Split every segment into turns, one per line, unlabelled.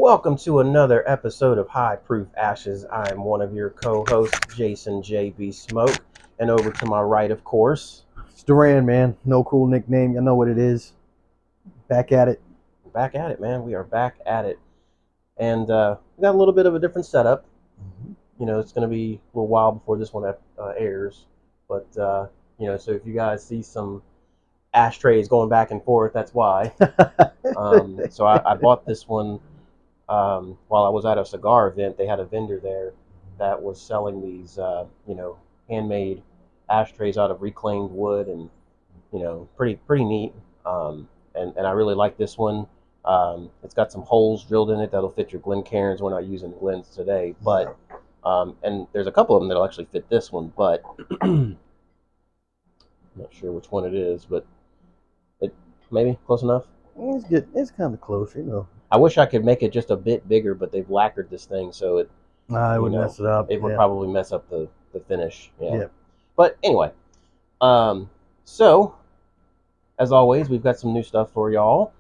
Welcome to another episode of High Proof Ashes. I'm one of your co-hosts, Jason JB Smoke, and over to my right, of course,
it's Doran, man. No cool nickname. You know what it is. Back at it.
Back at it, man. We are back at it, and we got a little bit of a different setup. You know, it's going to be a little while before this one airs, but you know, so if you guys see some ashtrays going back and forth, that's why. So I bought this one. While I was at a cigar event. They had a vendor there that was selling these, handmade ashtrays out of reclaimed wood, and pretty neat. And I really like this one. It's got some holes drilled in it that'll fit your Glencairns. We're not using Glens today, but and there's a couple of them that'll actually fit this one, but I'm not sure which one it is, but it maybe close enough.
It's good. It's kind of close, you know.
I wish I could make it just a bit bigger, but they've lacquered this thing, so it
would mess it up.
It would probably mess up the finish.
Yeah.
But anyway, so as always, we've got some new stuff for y'all.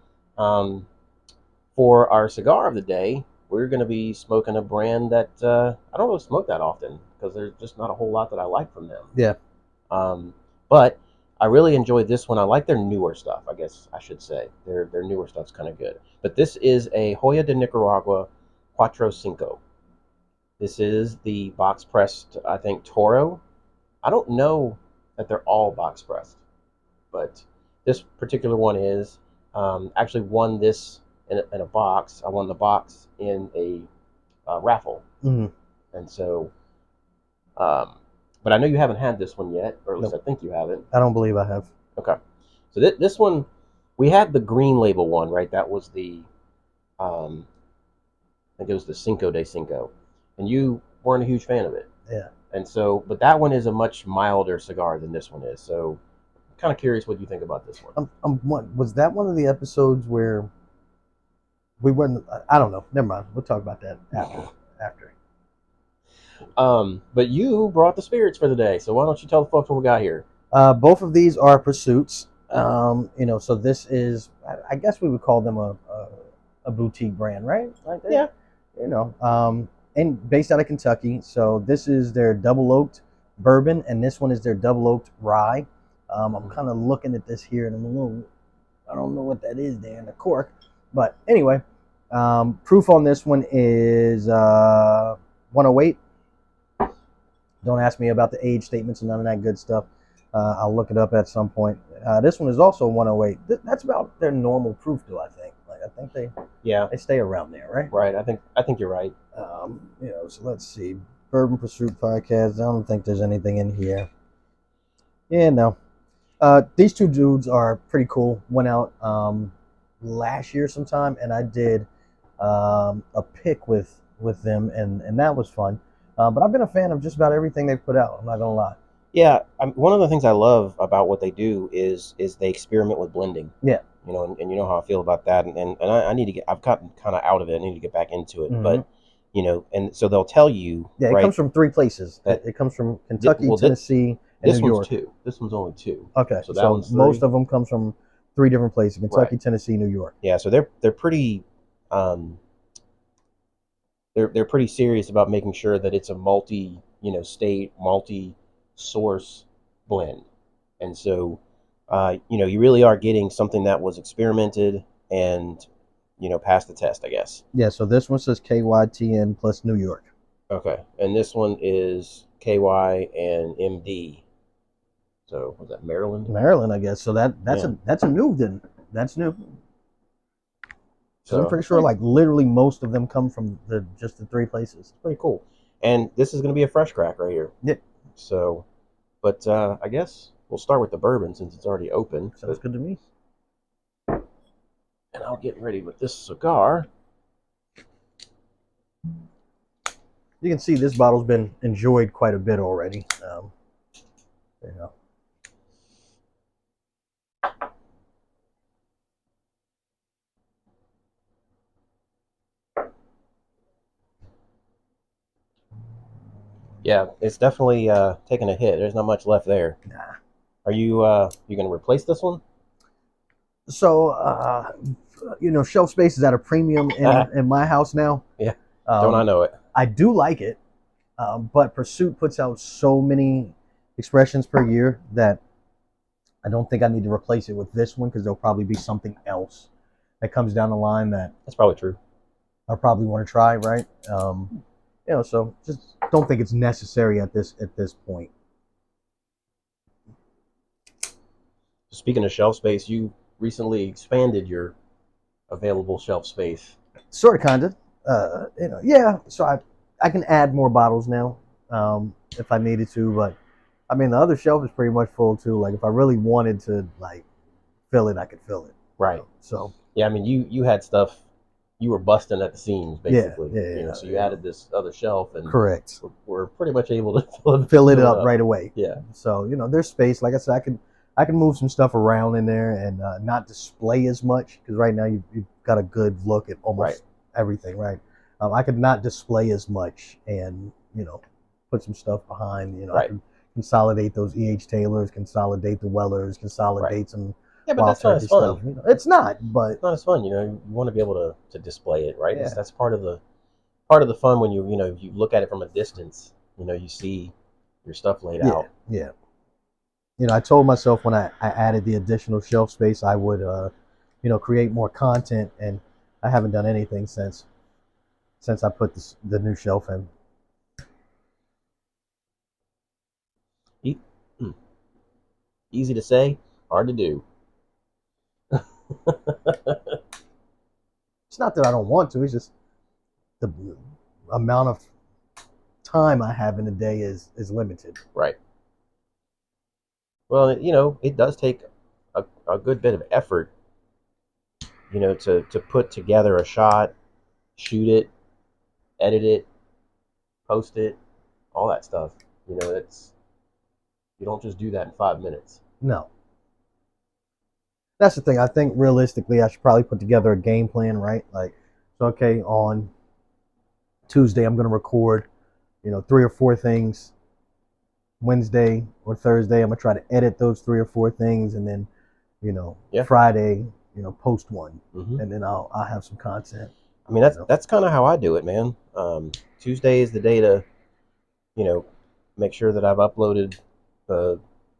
For our cigar of the day, we're going to be smoking a brand that I don't really smoke that often because there's just not a whole lot that I like from them.
Yeah.
But I really enjoyed this one. I like their newer stuff, I guess I should say. Their newer stuff's kind of good. But this is a Joya de Nicaragua Cuatro Cinco. This is the box pressed, I think, Toro. I don't know that they're all box pressed, but this particular one is. Actually won this in a box. I won the box in a raffle.
Mm-hmm.
And so, but I know you haven't had this one yet, or at least I think you haven't.
I don't believe I have.
Okay. So this one, we had the green label one, right? That was the, I think it was the Cinco de Cinco. And you weren't a huge fan of it.
Yeah.
And so, but that one is a much milder cigar than this one is. So I'm kind of curious what you think about this one.
Was that one of the episodes where we weren't, I don't know. Never mind. We'll talk about that after.
But you brought the spirits for the day, so why don't you tell the folks what we got here?
Both of these are Pursuits. So this is, I guess we would call them a boutique brand, right? Like that?
Yeah.
And based out of Kentucky. So this is their Double Oaked Bourbon, and this one is their Double Oaked Rye. I'm kind of looking at this here, and I don't know what that is there in the cork. But anyway, proof on this one is 108. Don't ask me about the age statements and none of that good stuff. I'll look it up at some point. This one is also 108. That's about their normal proof, though. I think. I think they stay around there, right?
Right. I think you're right.
So let's see. Bourbon Pursuit podcast. I don't think there's anything in here. Yeah, no. These two dudes are pretty cool. Went out last year sometime, and I did a pick with them, and that was fun. But I've been a fan of just about everything they've put out. I'm not gonna lie.
Yeah, one of the things I love about what they do is they experiment with blending.
Yeah.
And you know how I feel about that, and I need to get. I've gotten kind of out of it. I need to get back into it, but and so they'll tell you.
Yeah, it comes from three places. It comes from Kentucky, Tennessee, and New York.
This one's two. This one's only two.
Okay, so most of them comes from three different places: Kentucky, Tennessee, New York.
Yeah, so they're pretty. They're pretty serious about making sure that it's a state, multi-source blend, and so you really are getting something that was experimented and passed the test, I guess.
Yeah. So this one says KYTN plus New York.
Okay, and this one is KY and MD. So was that Maryland?
Maryland, I guess. So that's a new then. That's new. So I'm pretty sure like literally most of them come from just the three places.
It's pretty cool. And this is going to be a fresh crack right here.
Yeah.
So, but I guess we'll start with the bourbon since it's already open.
Sounds good to me.
And I'll get ready with this cigar.
You can see this bottle's been enjoyed quite a bit already. There you go.
Yeah, it's definitely taking a hit. There's not much left there.
Nah.
Are you going to replace this one?
So shelf space is at a premium in my house now.
Yeah, don't I know it?
I do like it, but Pursuit puts out so many expressions per year that I don't think I need to replace it with this one, because there'll probably be something else that comes down the line that
That's probably true.
I probably want to try, right? So just don't think it's necessary at this point.
Speaking of shelf space, you recently expanded your available shelf space.
Sort of, kind of. Yeah. So I can add more bottles now, if I needed to, but I mean the other shelf is pretty much full too. Like if I really wanted to fill it, I could fill it.
Right.
So
yeah, I mean you had stuff. You were busting at the seams, basically.
Yeah.
So you added this other shelf, and
correct.
we're pretty much able to
fill it up right away.
Yeah.
So there's space. Like I said, I can move some stuff around in there and not display as much, because right now you've got a good look at almost everything, right? I could not display as much and put some stuff behind. I can consolidate those E.H. Taylors, consolidate the Wellers, consolidate some.
Yeah, but that's not as fun.
Stuff. It's not, but
it's not as fun. You want to be able to display it, right?
Yeah.
That's part of the fun when you look at it from a distance. You see your stuff laid out.
Yeah. I told myself when I added the additional shelf space, I would, create more content, and I haven't done anything since I put the new shelf in.
Easy to say, hard to do.
It's not that I don't want to. It's just the amount of time I have in a day is limited.
Right. Well, it does take a good bit of effort, to put together a shot, shoot it, edit it, post it, all that stuff. It's you don't just do that in 5 minutes.
No. That's the thing. I think realistically, I should probably put together a game plan, right? Okay, on Tuesday, I'm going to record, 3 or 4 things. Wednesday or Thursday, I'm going to try to edit those 3 or 4 things, and then, Friday, post one, and then I'll have some content.
I mean, that's kind of how I do it, man. Tuesday is the day to, make sure that I've uploaded the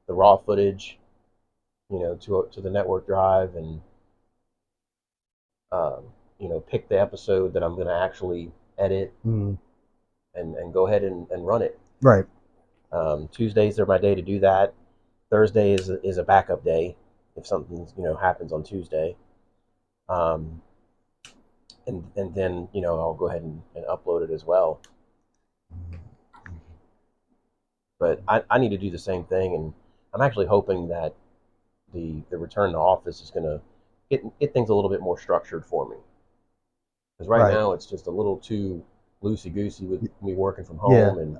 raw footage, to the network drive, and pick the episode that I'm going to actually edit, and go ahead and run it.
Right.
Tuesdays are my day to do that. Thursday is a backup day if something happens on Tuesday. And then I'll go ahead and upload it as well. But I need to do the same thing, and I'm actually hoping that the return to office is going to get things a little bit more structured for me. Because right now it's just a little too loosey-goosey with me working from home, and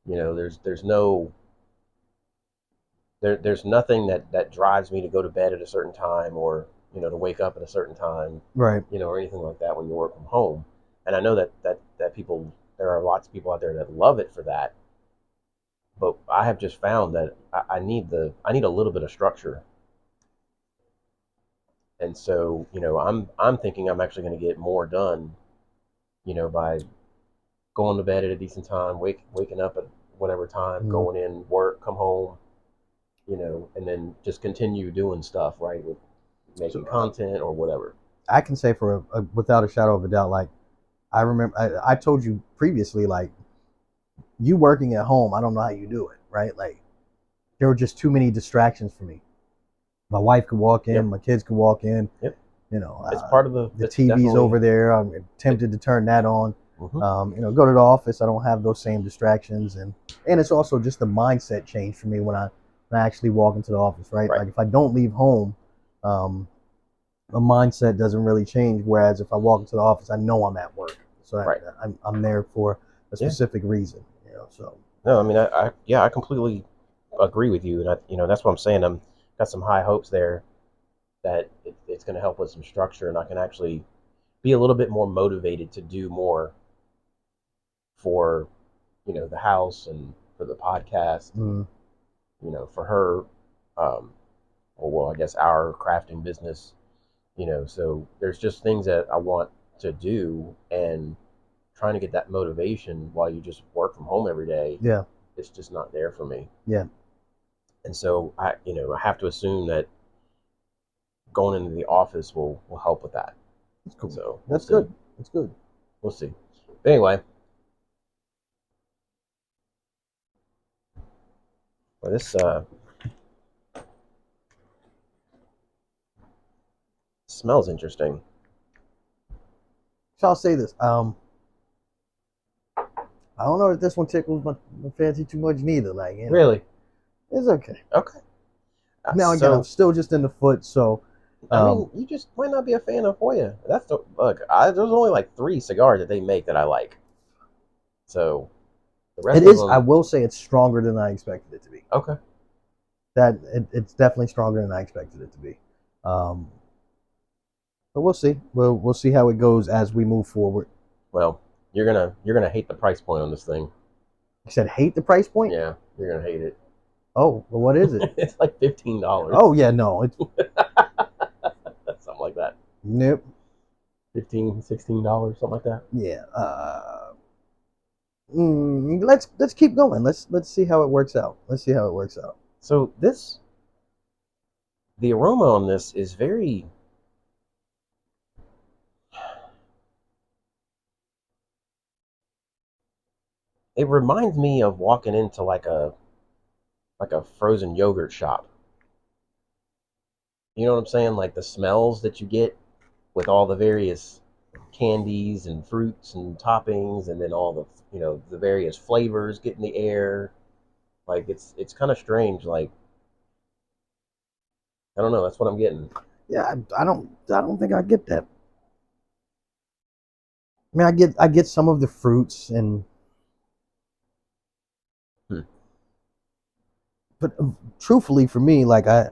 there's nothing that drives me to go to bed at a certain time, or to wake up at a certain time,
right?
Or anything like that when you work from home. And I know that there are lots of people out there that love it for that. But I have just found that I need a little bit of structure. And so, I'm thinking I'm actually going to get more done, by going to bed at a decent time, waking up at whatever time, going in, work, come home, and then just continue doing stuff, right, with making content or whatever.
I can say without a shadow of a doubt, I remember I told you previously, you working at home, I don't know how you do it, right? There were just too many distractions for me. My wife could walk in, my kids could walk in.
Yep. It's part of the
TV's definitely over there. I'm tempted to turn that on. Go to the office. I don't have those same distractions, and it's also just the mindset change for me when I actually walk into the office, right? If I don't leave home, the mindset doesn't really change. Whereas if I walk into the office, I know I'm at work, so I'm there for a specific reason. So
no, I mean I completely agree with you, and that's what I'm saying. I'm got some high hopes there that it's going to help with some structure, and I can actually be a little bit more motivated to do more for the house and for the podcast, for her, I guess our crafting business, So there's just things that I want to do, and trying to get that motivation while you just work from home every day,
Yeah.
it's just not there for me.
Yeah.
And so I have to assume that going into the office will help with that.
That's cool.
So
That's good. That's good.
We'll see. But anyway, well, this smells interesting.
So I'll say this. I don't know if this one tickles my fancy too much neither. Like,
Really?
it's okay.
Okay.
Now again, I'm still just in the foot, so.
I mean, you just might not be a fan of Joya. Look. There's only like 3 cigars that they make that I like. So the rest
It
of
is.
them,
I will say it's stronger than I expected it to be.
okay.
It's definitely stronger than I expected it to be. But we'll see. We'll see how it goes as we move forward.
Well, you're gonna hate the price point on this thing.
You said hate the price point?
Yeah, you're gonna hate it.
Oh, well, what is it?
It's like $15.
Oh yeah, no, it's
Something like that.
nope.
$15, $16, something like that.
Yeah. Let's keep going. Let's see how it works out. Let's see how it works out.
So the aroma on this is very. It reminds me of walking into like a frozen yogurt shop. You know what I'm saying? Like the smells that you get with all the various candies and fruits and toppings, and then all the various flavors get in the air. Like it's kind of strange. Like I don't know. That's what I'm getting.
Yeah, I don't think I get that. I mean, I get some of the fruits
Hmm.
but truthfully for me, like the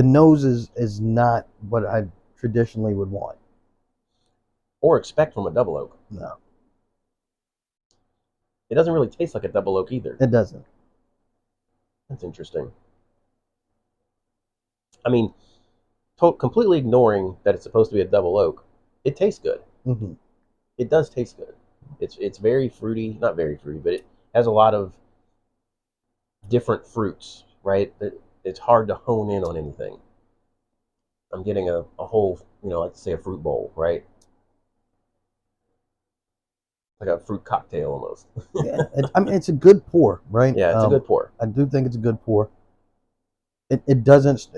nose is not what I traditionally would want.
Or expect from a double oak.
No,
It doesn't really taste like a double oak either.
it doesn't.
That's interesting. I mean, completely ignoring that it's supposed to be a double oak, it tastes good.
Mm-hmm.
It does taste good. It's very fruity, not very fruity, but it has a lot of different fruits, right? It's hard to hone in on anything. I'm getting a whole, like say a fruit bowl, right? Like a fruit cocktail almost.
Yeah, I mean, it's a good pour, right?
Yeah, it's a good pour.
I do think it's a good pour. It doesn't.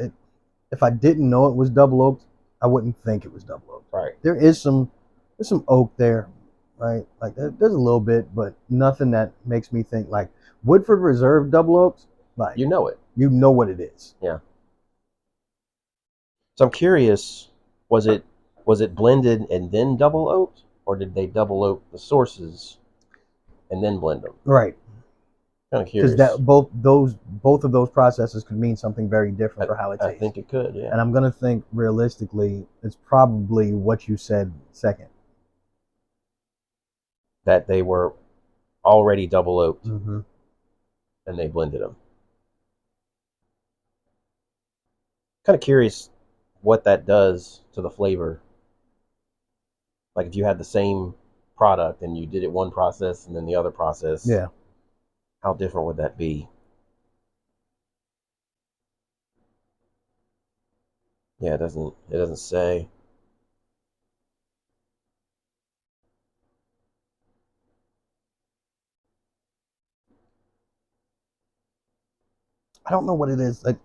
If I didn't know it was double oaked, I wouldn't think it was double oaked.
Right.
There's some oak there, right? Like there's a little bit, but nothing that makes me think like Woodford Reserve double oaked. Like
You know it.
you know what it is.
Yeah. So I'm curious, was it blended and then double oaked, or did they double oak the sources and then blend them?
Right.
Kind of
Because
curious.
that both of those processes could mean something very different for how it tastes.
I think it could, yeah.
And I'm gonna think realistically, it's probably what you said second.
That they were already double oaked
Mm-hmm.
and they blended them. Kind of curious what that does to the flavor. Like if you had the same product and you did it one process and then the other process,
Yeah.
how different would that be? Yeah, it doesn't say.
I don't know what it is. Like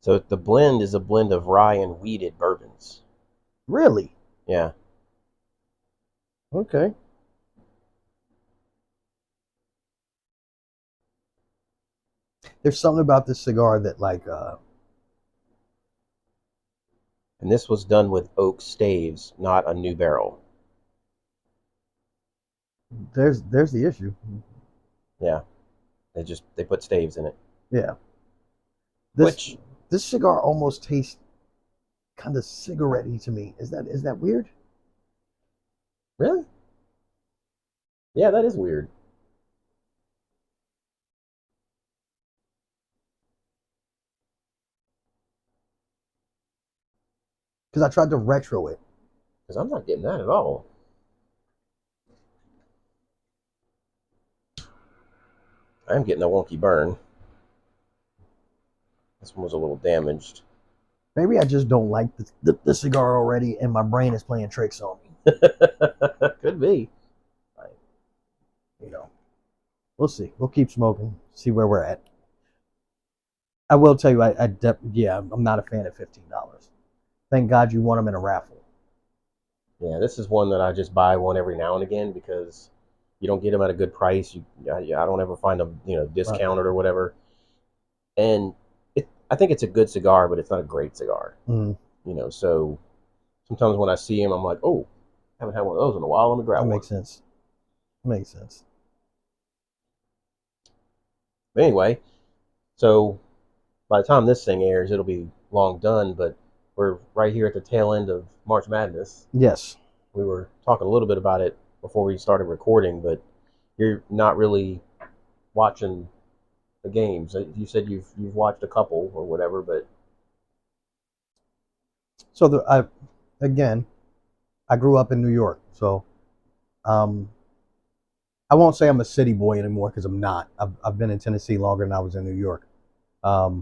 So the blend is a blend of rye and wheated bourbons.
really?
Yeah.
Okay. There's something about this cigar that like
And this was done with oak staves, not a new barrel.
there's the issue.
Yeah. They put staves in it.
Yeah.
Which
This cigar almost tastes kind of cigarette-y to me. Is that weird?
really? Yeah, that is weird.
Because I tried to retro it.
Because I'm not getting that at all. I'm getting a wonky burn. This one was a little damaged.
Maybe I just don't like the cigar already, and my brain is playing tricks on me.
Could be.
You know, we'll see. We'll keep smoking, see where we're at. I will tell you, I'm not a fan of $15. Thank God you won them in a raffle.
Yeah, this is one that I just buy one every now and again because you don't get them at a good price. I don't ever find them, discounted or whatever. And I think it's a good cigar, but it's not a great cigar.
Mm.
So sometimes when I see them, I'm like, oh, I haven't had one of those in a while. Let me grab one.
That makes sense.
But anyway, so by the time this thing airs, it'll be long done, but we're right here at the tail end of March Madness.
Yes.
We were talking a little bit about it before we started recording, but you're not really watching the games. You said you've watched a couple or whatever, but
so I grew up in New York, so I won't say I'm a city boy anymore because I'm not. I've been in Tennessee longer than I was in New York, but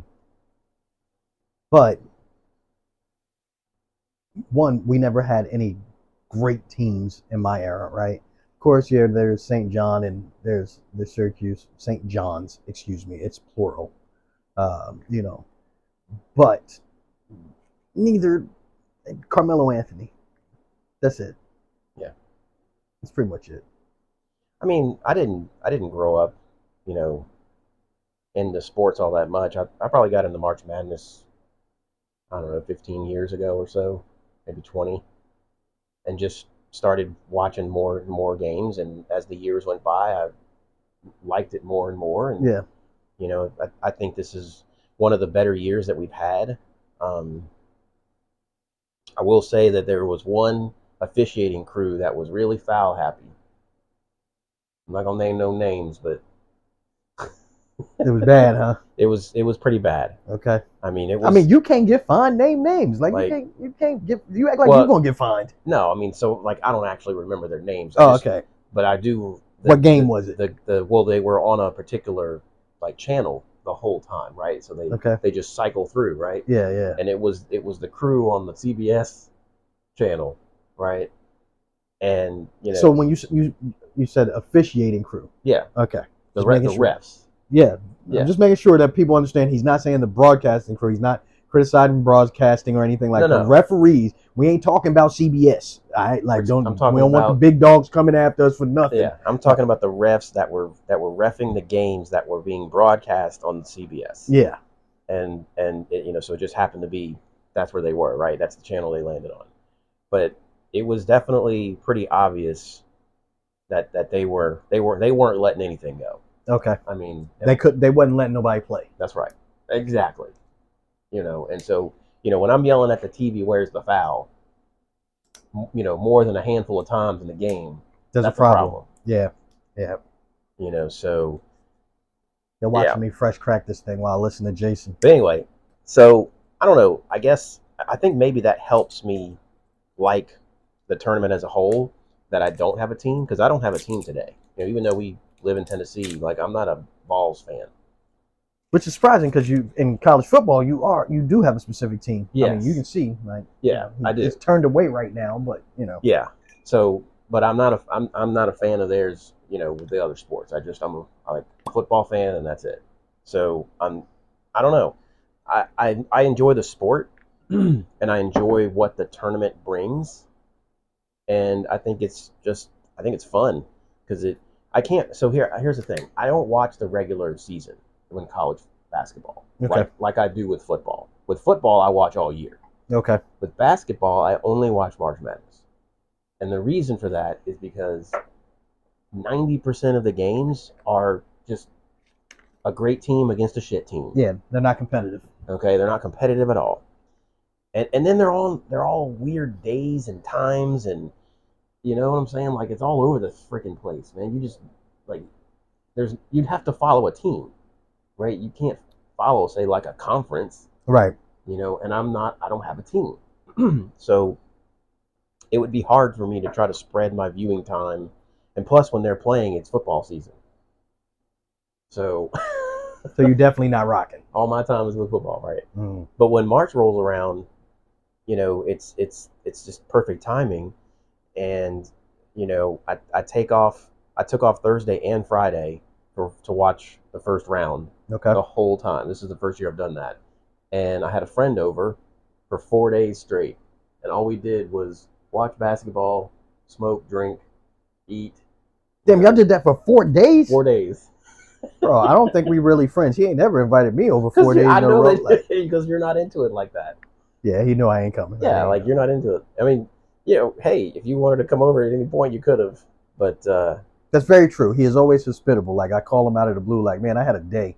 one, we never had any great teams in my era, right? Of course, yeah, there's St. John and there's the Syracuse, St. John's, excuse me, it's plural, but neither Carmelo Anthony. That's it.
Yeah.
That's pretty much it.
I mean, I didn't grow up, into sports all that much. I probably got into March Madness, I don't know, 15 years ago or so, maybe 20, and just started watching more and more games. And as the years went by, I liked it more and more. And,
yeah,
I think this is one of the better years that we've had. I will say that there was one officiating crew that was really foul happy. I'm not going to name no names, but
it was bad, huh?
It was pretty bad.
Okay.
I mean,
you can't get fined. Name names. You can't get. You act like you're gonna get fined.
No, I mean, so I don't actually remember their names.
Okay.
But I do.
What game was it?
They were on a particular channel the whole time, right? So they just cycle through, right?
Yeah.
And it was the crew on the CBS channel, right? And
So when you said officiating crew.
Yeah.
Okay.
The refs.
Yeah. I'm just making sure that people understand he's not saying the broadcasting crew. He's not criticizing broadcasting or anything like that. No. Referees, we ain't talking about CBS. All right? We don't want the big dogs coming after us for nothing.
Yeah, I'm talking about the refs that were reffing the games that were being broadcast on the CBS.
Yeah.
And so it just happened to be that's where they were, right? That's the channel they landed on. But it was definitely pretty obvious that they weren't letting anything go.
Okay.
I mean,
they wasn't letting nobody play.
That's right. Exactly. And so, when I'm yelling at the TV, where's the foul? More than a handful of times in the game.
That's a problem. Yeah.
So
they're watching me fresh crack this thing while I listen to Jason.
But anyway, so I don't know. I think maybe that helps me like the tournament as a whole, that I don't have a team, because I don't have a team today. Even though we live in Tennessee, I'm not a Vols fan.
Which is surprising because in college football you do have a specific team.
Yes.
I mean, you can see
I do.
It's turned away right now, but
Yeah. So, but I'm not a fan of theirs. With the other sports, I'm a football fan, and that's it. So I don't know. I enjoy the sport, and I enjoy what the tournament brings, and I think it's fun because I can't. So here's the thing. I don't watch the regular season in college basketball, like I do with football. With football, I watch all year.
Okay.
With basketball, I only watch March Madness, and the reason for that is because 90% of the games are just a great team against a shit team.
Yeah, they're not competitive.
Okay, they're not competitive at all, and then they're all weird days and times, and you know what I'm saying? It's all over the freaking place, man. You just you'd have to follow a team. Right, you can't follow, say, a conference,
right?
And I don't have a team, So it would be hard for me to try to spread my viewing time. And plus, when they're playing, it's football season. So
So you're definitely not rocking.
all my time is with football, right?
Mm.
But when March rolls around, it's just perfect timing. And I take off. I took off Thursday and Friday to watch the first round.
Okay.
The whole time. This is the first year I've done that. And I had a friend over for 4 days straight, and all we did was watch basketball, smoke, drink, eat.
Damn, y'all did that for 4 days?
4 days.
Bro, I don't think we really friends. He ain't never invited me over 4 days in a row.
Because you're not into it like that.
Yeah, he knew I ain't coming.
Yeah, like you're not into it. I mean, hey, if you wanted to come over at any point, you could have. But
that's very true. He is always hospitable. Like, I call him out of the blue, like, man, I had a day.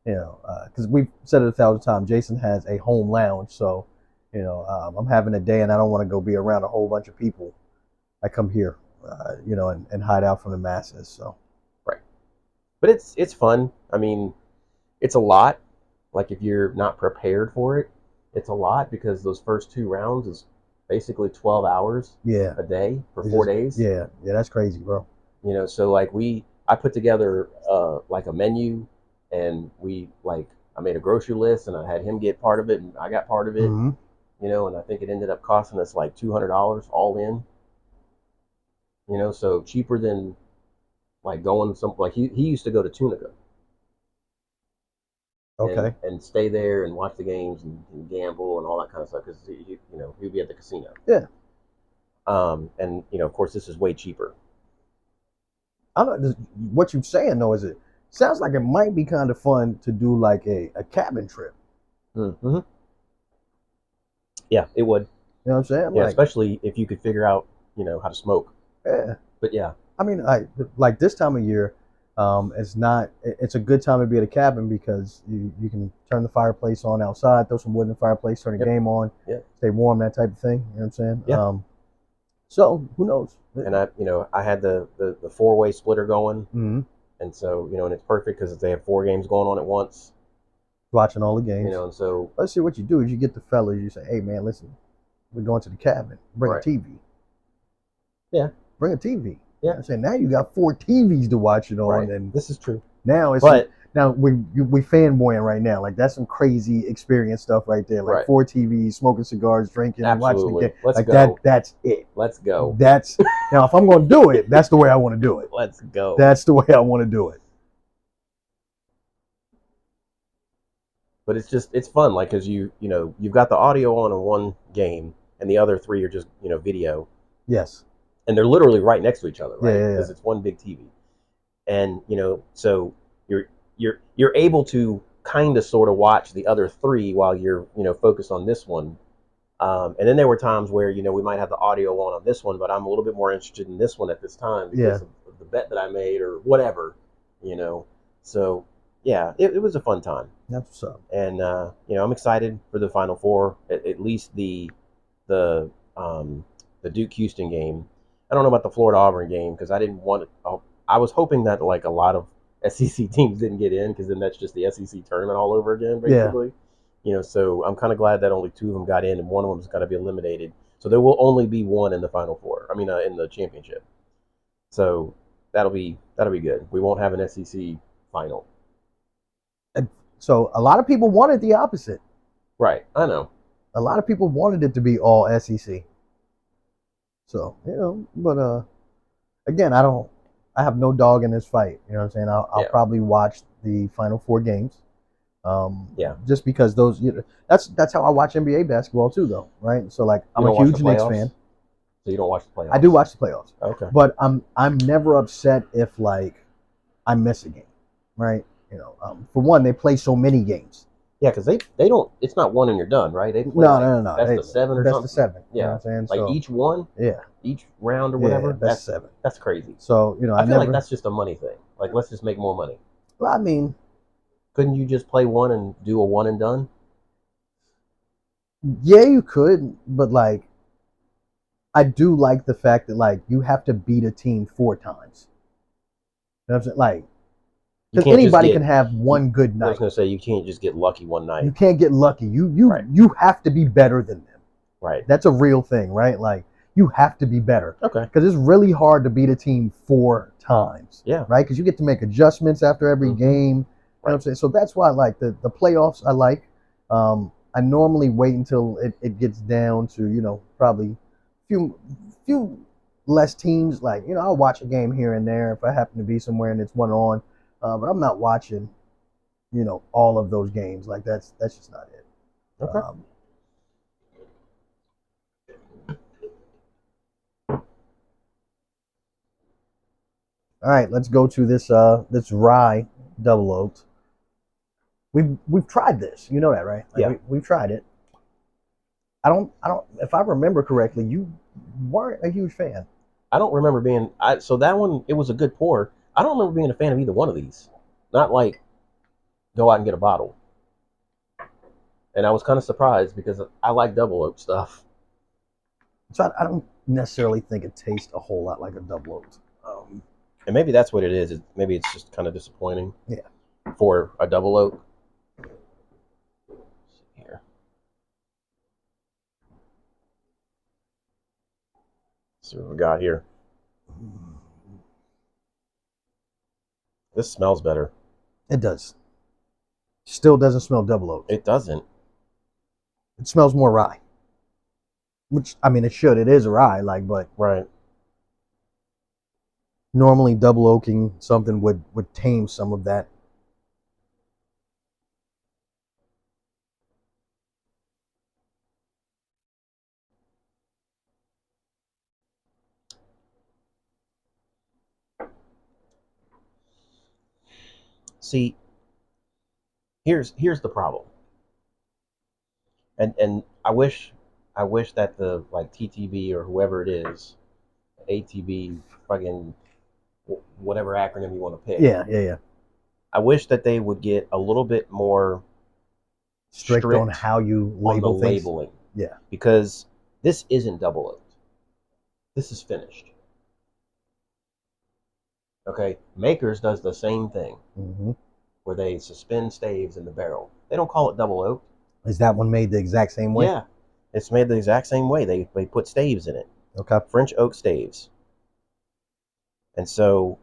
Because we've said it 1,000 times. Jason has a home lounge, so I'm having a day, and I don't want to go be around a whole bunch of people. I come here, and hide out from the masses. So,
right. But it's fun. I mean, it's a lot. Like, if you're not prepared for it, it's a lot because those first 2 rounds is basically 12 hours a day for 4 days.
Yeah, that's crazy, bro.
So like I put together like a menu, and I made a grocery list, and I had him get part of it, and I got part of it.
Mm-hmm.
And I think it ended up costing us like $200 all in. So cheaper than like going like he used to go to Tunica.
Okay.
And stay there and watch the games and gamble and all that kind of stuff because he'd be at the casino.
Yeah.
And of course this is way cheaper.
I don't know what you're saying though. Is it sounds like it might be kind of fun to do like a cabin trip.
Mm-hmm. Yeah, it would.
You know what I'm saying?
Yeah, especially if you could figure out how to smoke.
Yeah.
But yeah.
I mean, like this time of year, it's a good time to be at a cabin because you can turn the fireplace on outside, throw some wood in the fireplace, turn the game on, stay warm, that type of thing. You know what I'm saying?
Yeah.
So who knows?
And I had the 4-way splitter going,
mm-hmm.
And so and it's perfect because they have 4 games going on at once.
Watching all the games.
And so
let's see what you do is you get the fellas. You say, hey man, listen, we're going to the cabin. Bring a TV.
Yeah.
Bring a TV.
Yeah.
I'm saying now you got 4 TVs to watch it on,
right.
and
this is true.
Now we fanboying right now. Like that's some crazy experience stuff right there. Like 4 TVs, smoking cigars, drinking, and watching the game.
Let's
like
go.
That's it.
Let's go.
That's now if I'm going to do it, that's the way I want to do it.
Let's go.
That's the way I want to do it.
But it's fun, like because you've got the audio on in one game, and the other 3 are just video.
Yes.
And they're literally right next to each other, right?
Yeah.
Because it's one big TV, and so you're able to kind of sort of watch the other 3 while you're focused on this one. And then there were times where we might have the audio on this one, but I'm a little bit more interested in this one at this time because of the bet that I made or whatever, So yeah, it was a fun time.
That's what's up.
And I'm excited for the Final Four. At least the Duke Houston game. I don't know about the Florida Auburn game because I didn't want it. I was hoping that like a lot of SEC teams didn't get in because then that's just the SEC tournament all over again, basically. Yeah. So I'm kind of glad that only 2 of them got in and one of them's got to be eliminated. So there will only be one in the Final Four. I mean, in the championship. So that'll be good. We won't have an SEC final.
So a lot of people wanted the opposite.
Right, I know.
A lot of people wanted it to be all SEC. So but again, I have no dog in this fight. You know what I'm saying? I'll probably watch the Final 4 games. Just because those, that's how I watch NBA basketball too, though, right? So like, I'm a huge Knicks fan.
So you don't watch the playoffs?
I do watch the playoffs.
Okay.
But I'm never upset if like I miss a game, right? For one, they play so many games.
Yeah, because they don't. It's not one and you're done, right? They play
no.
Best of 7 or something.
Best of 7.
Yeah,
you know what I'm saying?
Like each one.
Yeah.
Each round or whatever.
Best of 7.
That's crazy.
So
I feel like that's just a money thing. Like let's just make more money.
Well, I mean,
couldn't you just play one and do a one and done?
Yeah, you could, but like, I do like the fact that like you have to beat a team 4 times. You know what I'm saying? Like, because anybody can have one good night.
I was gonna say you can't just get lucky one night.
You can't get lucky. You have to be better than them.
Right.
That's a real thing, right? Like you have to be better.
Okay.
Because it's really hard to beat a team 4 times.
Yeah.
Right? Because you get to make adjustments after every game. You know what I'm saying? So that's why I like the playoffs. I like. I normally wait until it gets down to, you know, probably few less teams. Like, you know, I'll watch a game here and there if I happen to be somewhere and it's one on. But I'm not watching, you know, all of those games. Like that's just not it.
Okay.
All right, let's go to this rye double oaked. We've tried this. You know that, right? Like
Yeah.
we've tried it. I don't if I remember correctly, you weren't a huge fan.
I don't remember being so that one it was a good pour. I don't remember being a fan of either one of these. Not like go out and get a bottle. And I was kind of surprised because I like double oak stuff.
So I don't necessarily think it tastes a whole lot like a double oaked.
And maybe that's what it is. Maybe it's just kind of disappointing.
Yeah.
For a double oak. Let's see here. Let's see what we got here. This smells better.
It does. Still doesn't smell double oaked.
It doesn't.
It smells more rye. Which, I mean, it should. It is a rye, like, but
Right.
normally double oaking something would tame some of that.
See, here's the problem. And I wish that the like TTB or whoever it is, ATB, fucking whatever acronym you want to pick.
Yeah.
I wish that they would get a little bit more
Strict on how you label
on the
things.
labeling.
Yeah.
Because this isn't double oaked. This is finished. Okay, Makers does the same thing, where they suspend staves in the barrel. They don't call it double oaked.
Is that one made the exact same way?
Yeah, it's made the exact same way. They put staves in it.
Okay.
French oak staves. And so,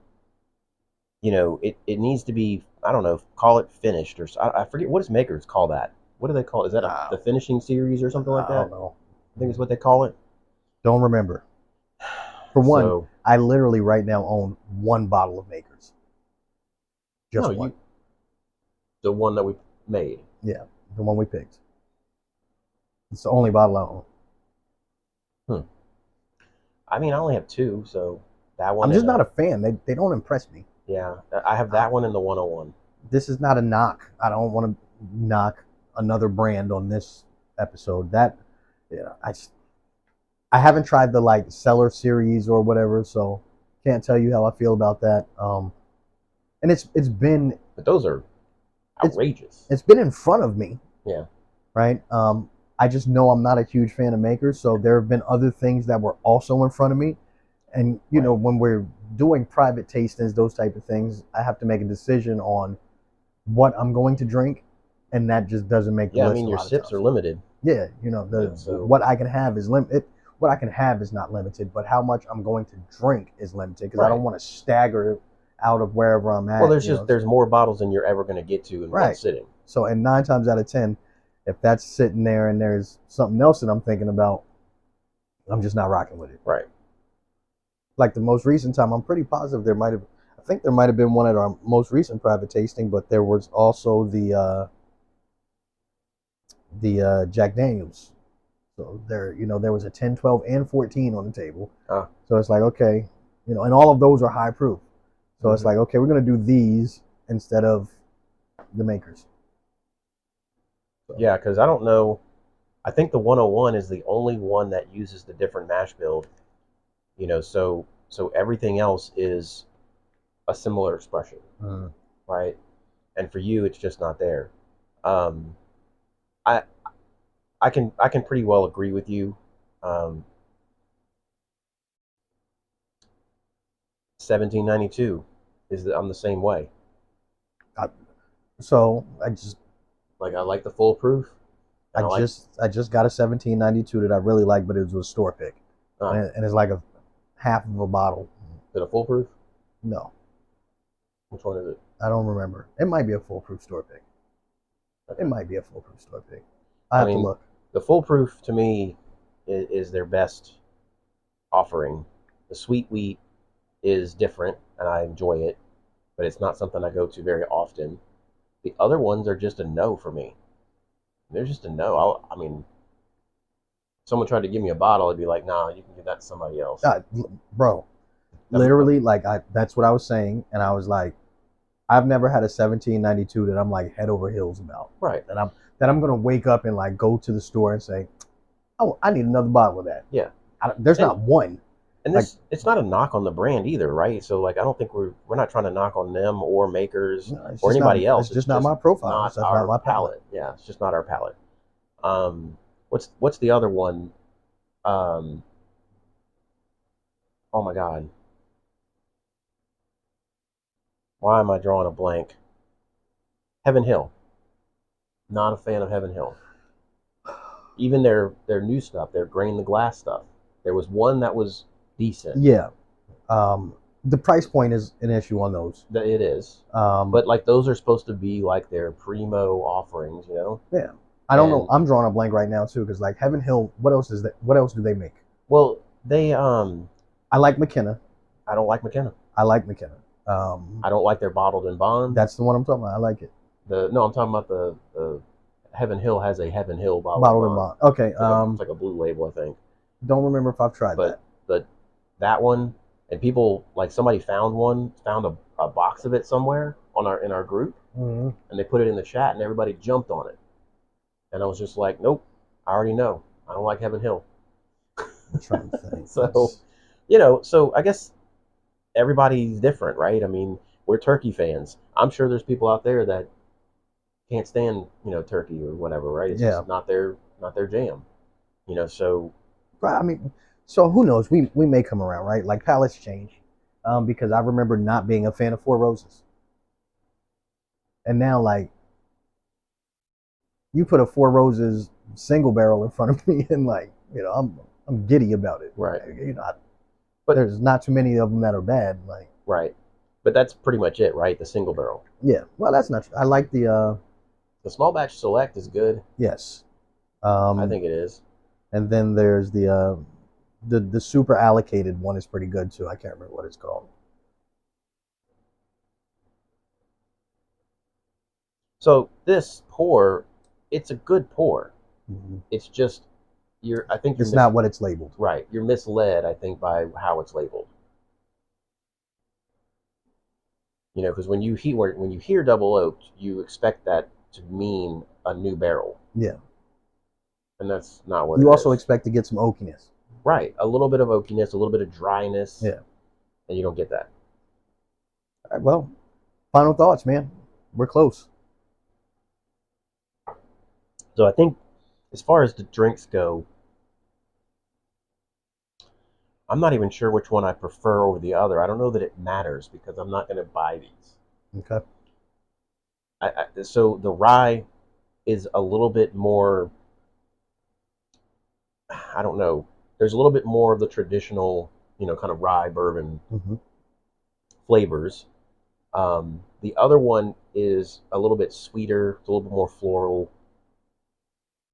you know, it needs to be, I don't know, call it finished or I forget, what does Makers call that? What do they call it? Is that the finishing series or something like that?
I don't know.
I think it's what they call it.
Don't remember. For one,
So,
I literally right now own one bottle of Makers. Just
no,
one.
The one that we made.
Yeah, the one we picked. It's the only bottle I own.
I mean, I only have two, so that one.
I'm just not a fan. They don't impress me.
Yeah, I have that one and the 101.
This is not a knock. I don't want to knock another brand on this episode. That, yeah, I haven't tried the like Cellar series or whatever, so can't tell you how I feel about that. And it's been.
But those are outrageous.
It's been in front of me.
Yeah.
Right. I just know I'm not a huge fan of Makers, so there have been other things that were also in front of me. And you know, when we're doing private tastings, those type of things, I have to make a decision on what I'm going to drink, and that just doesn't make the list.
I mean, your sips are limited.
Yeah, you know, what I can have is limited. What I can have is not limited, but how much I'm going to drink is limited because I don't want to stagger out of wherever I'm at.
Well, there's more bottles than you're ever going to get to in one sitting.
So, and 9 times out of 10, if that's sitting there and there's something else that I'm thinking about, I'm just not rocking with it.
Right.
Like the most recent time, I'm pretty positive I think there might have been one at our most recent private tasting, but there was also the Jack Daniels. So there was a 10, 12, and 14 on the table. So it's like, okay, you know, and all of those are high proof. So it's like, okay, we're going to do these instead of the Makers.
So. Yeah, because I don't know. I think the 101 is the only one that uses the different mash bill. You know, so everything else is a similar expression, right? And for you, it's just not there. I can pretty well agree with you. 1792 I'm the same way.
So I just
I like the full proof. And
I just got a 1792 that I really like, but it was a store pick, and it's like a half of a bottle.
Is it a foolproof?
No,
Which one is it?
I don't remember. It might be a foolproof store pick.
Okay.
It might be a foolproof store pick. I have to look.
The foolproof to me is their best offering. The sweet wheat is different, and I enjoy it, but it's not something I go to very often. The other ones are just a no for me. They're just a no. I mean, if someone tried to give me a bottle, I'd be like, nah, you can give that to somebody else.
Bro, literally, like that's what I was saying, and I was like, I've never had a 1792 that I'm like head over heels about.
Right.
That I'm gonna wake up and like go to the store and say, oh, I need another bottle of that.
Yeah.
There's not one.
And this, it's not a knock on the brand either, right? So like, I don't think we're not trying to knock on them or makers or anybody else.
It's just not my profile.
It's not our palate. Yeah, it's just not our palate. What's the other one? Oh my God. Why am I drawing a blank? Heaven Hill. Not a fan of Heaven Hill. Even their new stuff, their grain the glass stuff. There was one that was decent.
Yeah. The price point is an issue on those.
It is. But like those are supposed to be like their primo offerings, you know?
Yeah. I don't know. I'm drawing a blank right now too, because like Heaven Hill, what else do they make?
Well, they
I like McKenna.
I don't like McKenna.
I like McKenna.
I don't like their bottled and bond.
That's the one I'm talking about. I like it.
No, I'm talking about the Heaven Hill has a Heaven Hill
bottled and bond. Okay.
It's like a blue label, I think.
Don't remember if I've tried that.
But that one, and people like somebody found a box of it somewhere in our group, and they put it in the chat, and everybody jumped on it, and I was just like, nope, I already know, I don't like Heaven Hill.
I'm trying to think.
So, you know, so I guess everybody's different, right? I mean, we're turkey fans. I'm sure there's people out there that can't stand, you know, turkey or whatever, right? It's just not their jam, you know. So,
I mean, so who knows? We may come around, right? Like palates change, because I remember not being a fan of Four Roses, and now like you put a Four Roses single barrel in front of me, and like you know, I'm giddy about it,
right?
You know, but there's not too many of them that are bad, like
right. But that's pretty much it, right? The single barrel.
Yeah. Well, that's not true. I like the
small batch select is good.
Yes.
I think it is.
And then there's the super allocated one is pretty good too. I can't remember what it's called.
So this pour, it's a good pour.
Mm-hmm.
It's just I think
it's not what it's labeled.
Right. You're misled, I think, by how it's labeled. You know, because when you hear double oaked, you expect that to mean a new barrel.
Yeah.
And that's not what
you also expect to get some oakiness.
Right. A little bit of oakiness, a little bit of dryness.
Yeah.
And you don't get that.
All right, well, final thoughts, man. We're close.
So I think as far as the drinks go, I'm not even sure which one I prefer over the other. I don't know that it matters because I'm not going to buy these.
Okay.
So the rye is a little bit more, I don't know. There's a little bit more of the traditional, you know, kind of rye bourbon flavors. The other one is a little bit sweeter. It's a little bit more floral.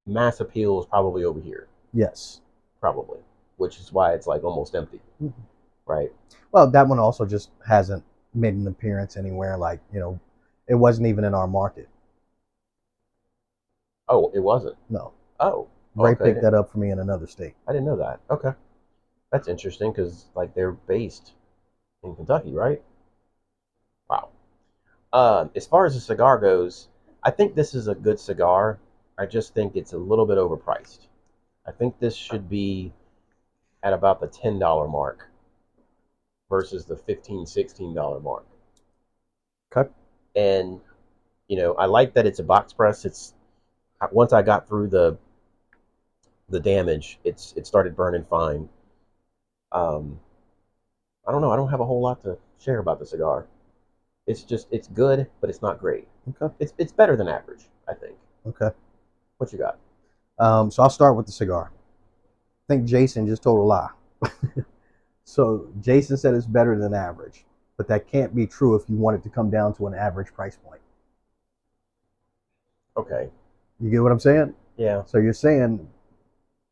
Mass appeal is probably over here.
Yes.
Probably. Which is why it's like almost empty. Mm-hmm. Right.
Well, that one also just hasn't made an appearance anywhere. Like, you know, it wasn't even in our market.
Oh, it wasn't?
No.
Oh.
Ray picked that up for me in another state.
I didn't know that. Okay. That's interesting because, like, they're based in Kentucky, right? Wow. As far as the cigar goes, I think this is a good cigar. I just think it's a little bit overpriced. I think this should be at about the $10 mark versus the $15, $16 mark.
Okay.
And, you know, I like that it's a box press. It's once I got through the damage, it started burning fine. I don't know. I don't have a whole lot to share about the cigar. It's good, but it's not great.
Okay.
It's better than average, I think.
Okay.
What you got?
So I'll start with the cigar. I think Jason just told a lie. So Jason said it's better than average, but that can't be true if you want it to come down to an average price point.
Okay.
You get what I'm saying?
Yeah.
So you're saying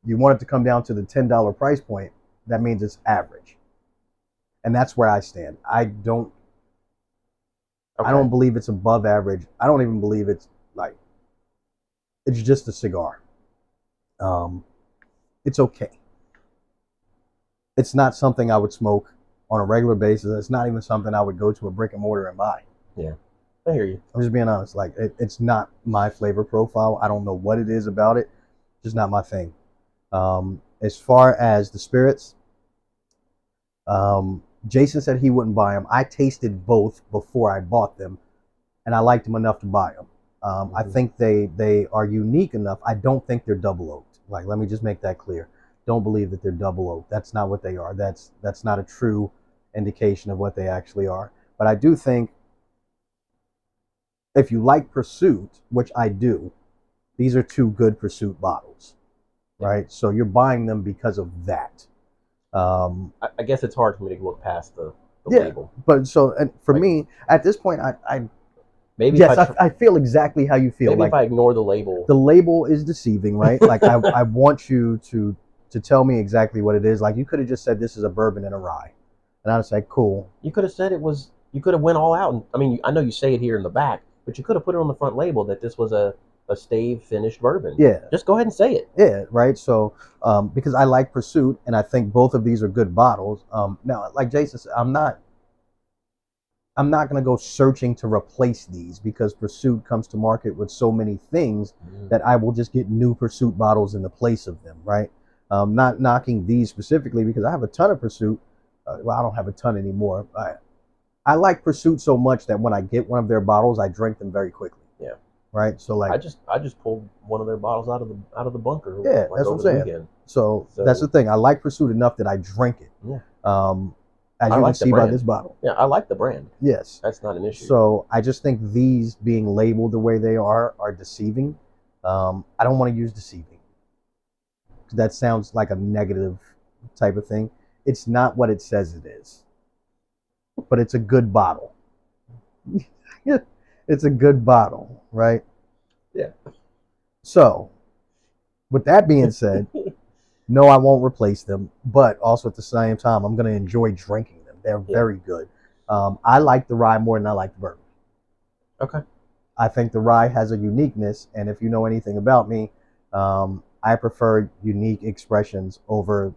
you want it to come down to the $10 price point. That means it's average, and that's where I stand. I don't believe it's above average. I don't even believe it's like it's just a cigar. It's okay. It's not something I would smoke on a regular basis. It's not even something I would go to a brick and mortar and buy.
Yeah, I hear you.
I'm just being honest. Like it's not my flavor profile. I don't know what it is about it. It's just not my thing. As far as the spirits, Jason said he wouldn't buy them. I tasted both before I bought them, and I liked them enough to buy them. I think they are unique enough. I don't think they're double oaked. Like, let me just make that clear. Don't believe that they're double oaked. That's not what they are. That's not a true indication of what they actually are. But I do think if you like Pursuit, which I do, these are two good Pursuit bottles, right? So you're buying them because of that.
I guess it's hard for me to look past the label.
But so, and for me, at this point, I
maybe
yes, I feel exactly how you feel.
Maybe if I ignore the
label is deceiving, right? Like I want you to tell me exactly what it is. Like you could have just said this is a bourbon and a rye, and I would say cool.
You could have said it was. You could have went all out. And, I mean, I know you say it here in the back, but you could have put it on the front label that this was a stave finished bourbon.
Yeah,
just go ahead and say it.
Yeah, right. So because I like Pursuit, and I think both of these are good bottles. Now, like Jason said, I'm not going to go searching to replace these because Pursuit comes to market with so many things that I will just get new Pursuit bottles in the place of them, right? Not knocking these specifically because I have a ton of Pursuit. Well, I don't have a ton anymore. I like Pursuit so much that when I get one of their bottles, I drink them very quickly.
Yeah.
Right. So like
I just pulled one of their bottles out of the bunker.
Yeah, like that's what I'm saying. So that's the thing. I like Pursuit enough that I drink it.
Yeah.
As you can see by this bottle.
Yeah, I like the brand.
Yes.
That's not an issue.
So I just think these being labeled the way they are deceiving. I don't want to use deceiving. That sounds like a negative type of thing. It's not what it says it is. But it's a good bottle. It's a good bottle, right?
Yeah.
So, with that being said, no, I won't replace them, but also at the same time, I'm going to enjoy drinking them. They're very good. I like the rye more than I like the bourbon.
Okay.
I think the rye has a uniqueness, and if you know anything about me, I prefer unique expressions over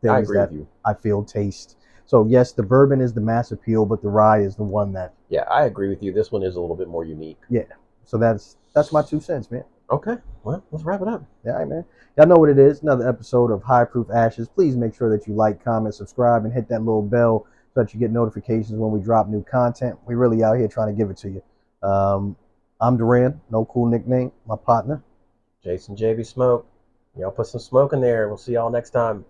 things that I feel taste. So yes, the bourbon is the mass appeal, but the rye is the one that.
Yeah, I agree with you. This one is a little bit more unique.
Yeah. So that's my 2 cents, man.
Okay. Well, let's wrap it up.
Yeah, all right, man. Y'all know what it is. Another episode of High Proof Ashes. Please make sure that you like, comment, subscribe, and hit that little bell so that you get notifications when we drop new content. We really out here trying to give it to you. I'm Doran, no cool nickname. My partner,
Jason JB Smoke. Y'all put some smoke in there. We'll see y'all next time.